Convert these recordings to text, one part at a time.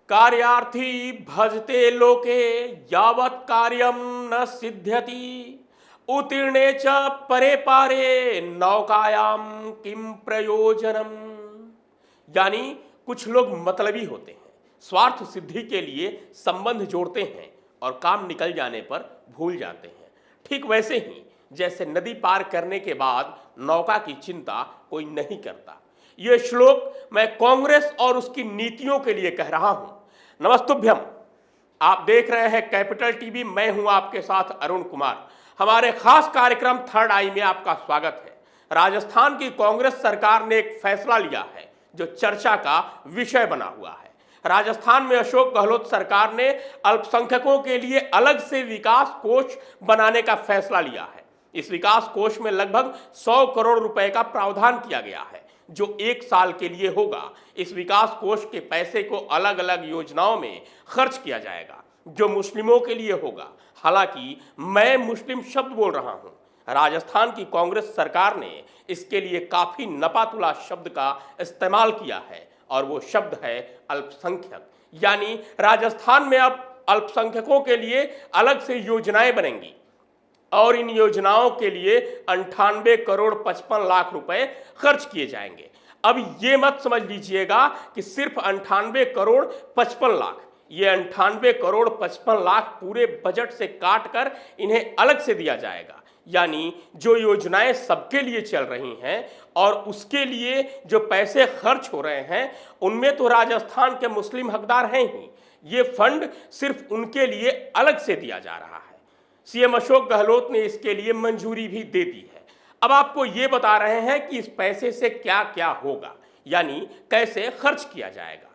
कार्यार्थी भजते लोके यावत् कार्यम न सिद्ध्यति उत्तीर्णे च परे पारे नौकायाम किम प्रयोजनम। यानी कुछ लोग मतलबी होते हैं, स्वार्थ सिद्धि के लिए संबंध जोड़ते हैं और काम निकल जाने पर भूल जाते हैं। ठीक वैसे ही जैसे नदी पार करने के बाद नौका की चिंता कोई नहीं करता। यह श्लोक मैं कांग्रेस और उसकी नीतियों के लिए कह रहा हूं। नमस्तुभ्यम। आप देख रहे हैं कैपिटल टीवी। मैं हूं आपके साथ अरुण कुमार। हमारे खास कार्यक्रम थर्ड आई में आपका स्वागत है। राजस्थान की कांग्रेस सरकार ने एक फैसला लिया है जो चर्चा का विषय बना हुआ है। राजस्थान में अशोक गहलोत सरकार ने अल्पसंख्यकों के लिए अलग से विकास कोष बनाने का फैसला लिया है। इस विकास कोष में लगभग 100 करोड़ रुपए का प्रावधान किया गया है जो 1 साल के लिए होगा। इस विकास कोष के पैसे को अलग अलग योजनाओं में खर्च किया जाएगा जो मुस्लिमों के लिए होगा। हालांकि मैं मुस्लिम शब्द बोल रहा हूं। राजस्थान की कांग्रेस सरकार ने इसके लिए काफी नपातुला शब्द का इस्तेमाल किया है और वो शब्द है अल्पसंख्यक। यानी राजस्थान में अब अल्पसंख्यकों के लिए अलग से योजनाएं बनेंगी और इन योजनाओं के लिए 98 करोड़ 55 लाख रुपए खर्च किए जाएंगे। अब ये मत समझ लीजिएगा कि सिर्फ 98 करोड़ 55 लाख, ये 98 करोड़ 55 लाख पूरे बजट से काट कर इन्हें अलग से दिया जाएगा। यानी जो योजनाएं सबके लिए चल रही हैं और उसके लिए जो पैसे खर्च हो रहे हैं उनमें तो राजस्थान के मुस्लिम हकदार हैं ही। ये फंड सिर्फ उनके लिए अलग से दिया जा रहा है। सीएम अशोक गहलोत ने इसके लिए मंजूरी भी दे दी है। अब आपको ये बता रहे हैं कि इस पैसे से क्या क्या होगा, यानी कैसे खर्च किया जाएगा।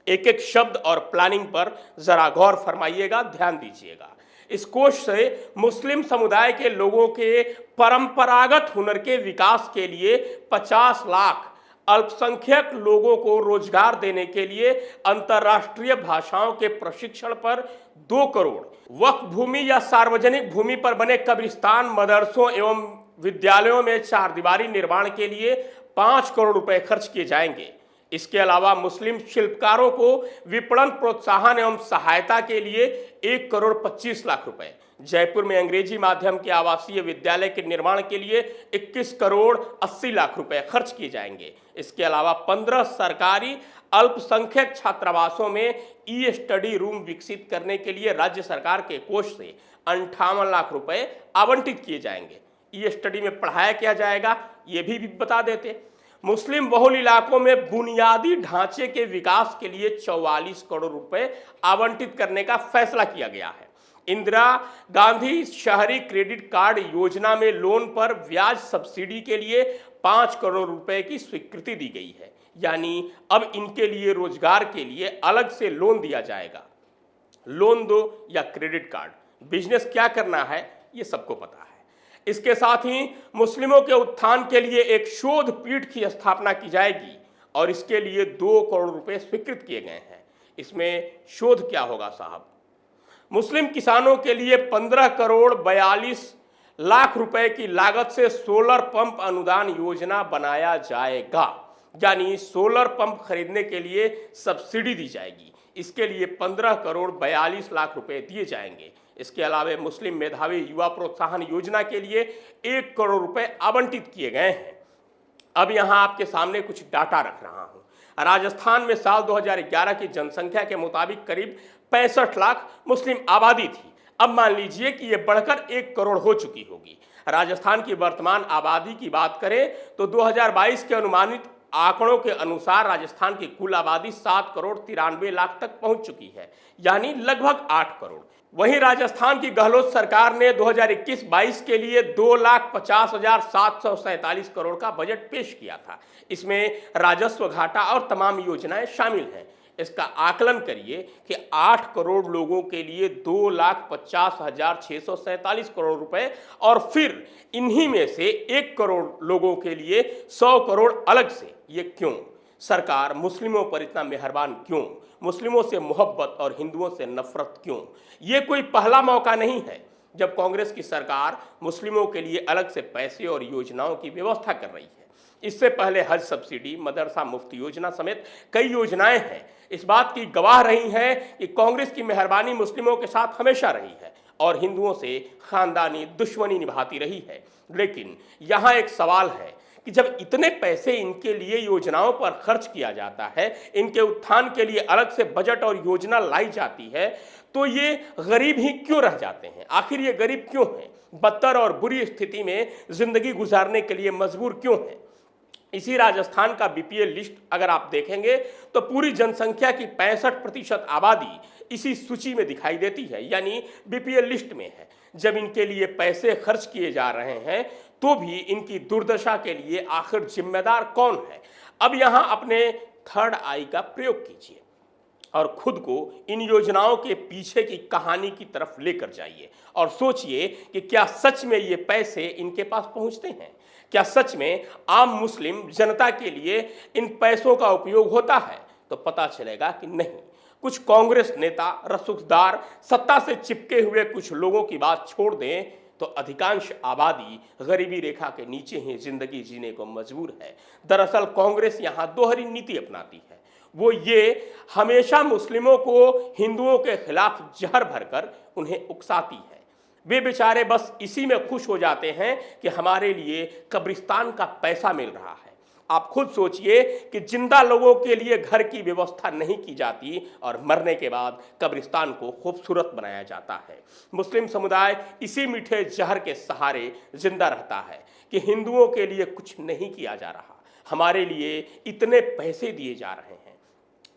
एक एक शब्द और प्लानिंग पर जरा गौर फरमाइएगा, ध्यान दीजिएगा। इस कोष से मुस्लिम समुदाय के लोगों के परंपरागत हुनर के विकास के लिए 50 लाख, अल्पसंख्यक लोगों को रोजगार देने के लिए अंतर्राष्ट्रीय भाषाओं के प्रशिक्षण पर 2 करोड़, वक्फ भूमि या सार्वजनिक भूमि पर बने कब्रिस्तान, मदरसों एवं विद्यालयों में चारदीवारी निर्माण के लिए 5 करोड़ रुपए खर्च किए जाएंगे। इसके अलावा मुस्लिम शिल्पकारों को विपणन प्रोत्साहन एवं सहायता के लिए 1 करोड़ 25 लाख रुपए, जयपुर में अंग्रेजी माध्यम के आवासीय विद्यालय के निर्माण के लिए 21 करोड़ 80 लाख रुपए खर्च किए जाएंगे। इसके अलावा 15 सरकारी अल्पसंख्यक छात्रावासों में ई स्टडी रूम विकसित करने के लिए राज्य सरकार के कोष से 58 लाख रुपए आवंटित किए जाएंगे। ई स्टडी में पढ़ाया क्या जाएगा ये भी बता देते। मुस्लिम बहुल इलाकों में बुनियादी ढांचे के विकास के लिए 44 करोड़ रुपए आवंटित करने का फैसला किया गया है। इंदिरा गांधी शहरी क्रेडिट कार्ड योजना में लोन पर ब्याज सब्सिडी के लिए 5 करोड़ रुपए की स्वीकृति दी गई है। यानी अब इनके लिए रोजगार के लिए अलग से लोन दिया जाएगा। लोन दो या क्रेडिट कार्ड, बिजनेस क्या करना है ये सबको पता है। इसके साथ ही मुस्लिमों के उत्थान के लिए एक शोध पीठ की स्थापना की जाएगी और इसके लिए 2 करोड़ रुपए स्वीकृत किए गए हैं। इसमें शोध क्या होगा साहब? मुस्लिम किसानों के लिए 15 करोड़ 42 लाख रुपए की लागत से सोलर पंप अनुदान योजना बनाया जाएगा। यानी सोलर पंप खरीदने के लिए सब्सिडी दी जाएगी। इसके लिए 15 करोड़ 42 लाख रुपए दिए जाएंगे। इसके अलावा मुस्लिम मेधावी युवा प्रोत्साहन योजना के लिए 1 करोड़ रुपए आवंटित किए गए हैं। अब यहां आपके सामने कुछ डाटा रख रहा हूं। राजस्थान में साल 2011 की जनसंख्या के मुताबिक करीब 65 लाख मुस्लिम आबादी थी। अब मान लीजिए कि यह बढ़कर 1 करोड़ हो चुकी होगी। राजस्थान की वर्तमान आबादी की बात करें तो 2022 के अनुमानित आंकड़ों के अनुसार राजस्थान की कुल आबादी 7 करोड़ 93 लाख तक पहुंच चुकी है, यानी लगभग 8 करोड़। वहीं राजस्थान की गहलोत सरकार ने 2021-22 के लिए 2,50,747 करोड़ का बजट पेश किया था। इसमें राजस्व घाटा और तमाम योजनाएं शामिल हैं। इसका आकलन करिए कि 8 करोड़ लोगों के लिए 2,50,647 करोड़ रुपए और फिर इन्हीं में से 1 करोड़ लोगों के लिए 100 करोड़ अलग से। ये क्यों? सरकार मुस्लिमों पर इतना मेहरबान क्यों? मुस्लिमों से मोहब्बत और हिंदुओं से नफरत क्यों? ये कोई पहला मौका नहीं है जब कांग्रेस की सरकार मुस्लिमों के लिए अलग से पैसे और योजनाओं की व्यवस्था कर रही है। इससे पहले हज सब्सिडी, मदरसा मुफ्त योजना समेत कई योजनाएं हैं इस बात की गवाह रही हैं कि कांग्रेस की मेहरबानी मुस्लिमों के साथ हमेशा रही है और हिंदुओं से खानदानी दुश्मनी निभाती रही है। लेकिन यहाँ एक सवाल है कि जब इतने पैसे इनके लिए योजनाओं पर खर्च किया जाता है, इनके उत्थान के लिए अलग से बजट और योजना लाई जाती है, तो ये गरीब ही क्यों रह जाते हैं? आखिर ये गरीब क्यों हैं? बदतर और बुरी स्थिति में जिंदगी गुजारने के लिए मजबूर क्यों हैं? इसी राजस्थान का बीपीएल लिस्ट अगर आप देखेंगे तो पूरी जनसंख्या की 65% आबादी इसी सूची में दिखाई देती है, यानी बीपीएल लिस्ट में है। जब इनके लिए पैसे खर्च किए जा रहे हैं तो भी इनकी दुर्दशा के लिए आखिर जिम्मेदार कौन है? अब यहां अपने थर्ड आई का प्रयोग कीजिए और खुद को इन योजनाओं के पीछे की कहानी की तरफ लेकर जाइए और सोचिए कि क्या सच में ये पैसे इनके पास पहुंचते हैं? क्या सच में आम मुस्लिम जनता के लिए इन पैसों का उपयोग होता है? तो पता चलेगा कि नहीं। कुछ कांग्रेस नेता रसूखदार सत्ता से चिपके हुए कुछ लोगों की बात छोड़ दें तो अधिकांश आबादी गरीबी रेखा के नीचे ही जिंदगी जीने को मजबूर है। दरअसल कांग्रेस यहाँ दोहरी नीति अपनाती है। वो ये हमेशा मुस्लिमों को हिंदुओं के खिलाफ जहर भरकर उन्हें उकसाती है। वे बेचारे बस इसी में खुश हो जाते हैं कि हमारे लिए कब्रिस्तान का पैसा मिल रहा है। आप खुद सोचिए कि जिंदा लोगों के लिए घर की व्यवस्था नहीं की जाती और मरने के बाद कब्रिस्तान को खूबसूरत बनाया जाता है। मुस्लिम समुदाय इसी मीठे जहर के सहारे जिंदा रहता है कि हिंदुओं के लिए कुछ नहीं किया जा रहा, हमारे लिए इतने पैसे दिए जा रहे हैं।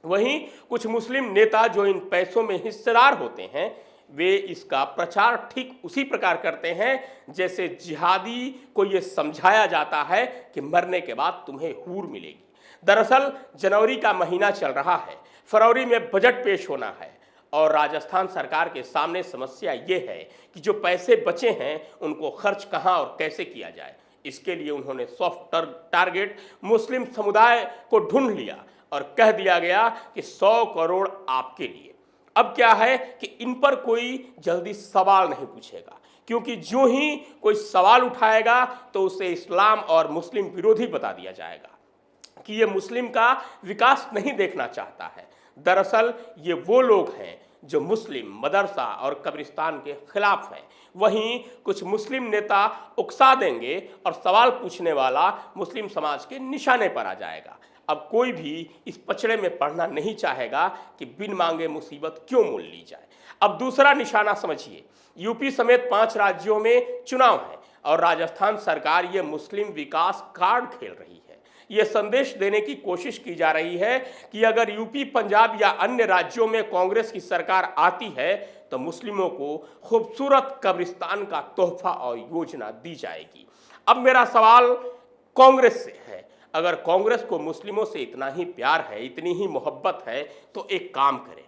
वहीं कुछ मुस्लिम नेता जो इन पैसों में हिस्सेदार होते हैं, वे इसका प्रचार ठीक उसी प्रकार करते हैं जैसे जिहादी को यह समझाया जाता है कि मरने के बाद तुम्हें हूर मिलेगी। दरअसल जनवरी का महीना चल रहा है, फरवरी में बजट पेश होना है और राजस्थान सरकार के सामने समस्या ये है कि जो पैसे बचे हैं उनको खर्च कहाँ और कैसे किया जाए। इसके लिए उन्होंने सॉफ्ट टारगेट मुस्लिम समुदाय को ढूंढ लिया और कह दिया गया कि 100 करोड़ आपके लिए। अब क्या है कि इन पर कोई जल्दी सवाल नहीं पूछेगा, क्योंकि जो ही कोई सवाल उठाएगा तो उसे इस्लाम और मुस्लिम विरोधी बता दिया जाएगा कि ये मुस्लिम का विकास नहीं देखना चाहता है। दरअसल ये वो लोग हैं जो मुस्लिम मदरसा और कब्रिस्तान के खिलाफ हैं। वहीं कुछ मुस्लिम नेता उकसा देंगे और सवाल पूछने वाला मुस्लिम समाज के निशाने पर आ जाएगा। अब कोई भी इस पचड़े में पड़ना नहीं चाहेगा कि बिन मांगे मुसीबत क्यों मोल ली जाए। अब दूसरा निशाना समझिए, यूपी समेत 5 राज्यों में चुनाव है और राजस्थान सरकार ये मुस्लिम विकास कार्ड खेल रही है। ये संदेश देने की कोशिश की जा रही है कि अगर यूपी, पंजाब या अन्य राज्यों में कांग्रेस की सरकार आती है तो मुस्लिमों को खूबसूरत कब्रिस्तान का तोहफा और योजना दी जाएगी। अब मेरा सवाल कांग्रेस से है, अगर कांग्रेस को मुस्लिमों से इतना ही प्यार है, इतनी ही मोहब्बत है, तो एक काम करें,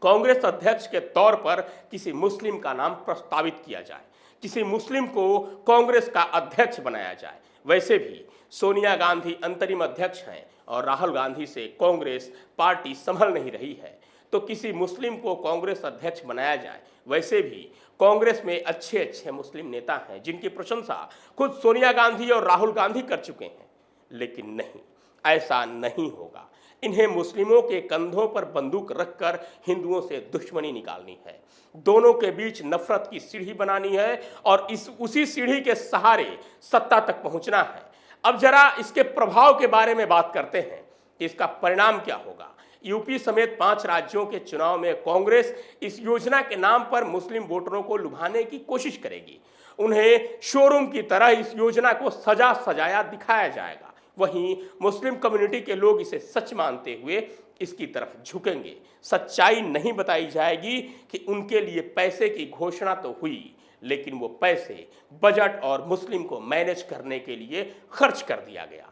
कांग्रेस अध्यक्ष के तौर पर किसी मुस्लिम का नाम प्रस्तावित किया जाए, किसी मुस्लिम को कांग्रेस का अध्यक्ष बनाया जाए। वैसे भी सोनिया गांधी अंतरिम अध्यक्ष हैं और राहुल गांधी से कांग्रेस पार्टी संभल नहीं रही है, तो किसी मुस्लिम को कांग्रेस अध्यक्ष बनाया जाए। वैसे भी कांग्रेस में अच्छे अच्छे मुस्लिम नेता हैं जिनकी प्रशंसा खुद सोनिया गांधी और राहुल गांधी कर चुके हैं। लेकिन नहीं, ऐसा नहीं होगा। इन्हें मुस्लिमों के कंधों पर बंदूक रखकर हिंदुओं से दुश्मनी निकालनी है, दोनों के बीच नफरत की सीढ़ी बनानी है और उसी सीढ़ी के सहारे सत्ता तक पहुंचना है। अब जरा इसके प्रभाव के बारे में बात करते हैं कि इसका परिणाम क्या होगा। यूपी समेत 5 राज्यों के चुनाव में कांग्रेस इस योजना के नाम पर मुस्लिम वोटरों को लुभाने की कोशिश करेगी। उन्हें शोरूम की तरह इस योजना को सजा सजाया दिखाया जाएगा। वहीं मुस्लिम कम्युनिटी के लोग इसे सच मानते हुए इसकी तरफ झुकेंगे। सच्चाई नहीं बताई जाएगी कि उनके लिए पैसे की घोषणा तो हुई, लेकिन वो पैसे बजट और मुस्लिम को मैनेज करने के लिए खर्च कर दिया गया,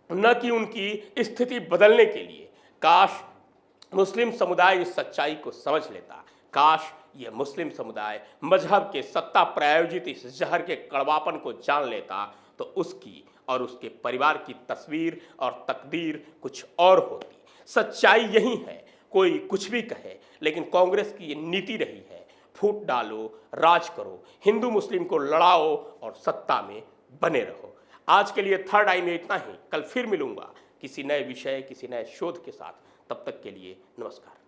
न कि उनकी स्थिति बदलने के लिए। काश मुस्लिम समुदाय इस सच्चाई को समझ लेता। काश ये मुस्लिम समुदाय मजहब के सत्ता प्रायोजित इस जहर के कड़वापन को जान लेता तो उसकी और उसके परिवार की तस्वीर और तकदीर कुछ और होती। सच्चाई यही है, कोई कुछ भी कहे, लेकिन कांग्रेस की ये नीति रही है। फूट डालो, राज करो, हिंदू मुस्लिम को लड़ाओ और सत्ता में बने रहो। आज के लिए थर्ड आई में इतना ही। कल फिर मिलूंगा किसी नए विषय, किसी नए शोध के साथ। तब तक के लिए नमस्कार।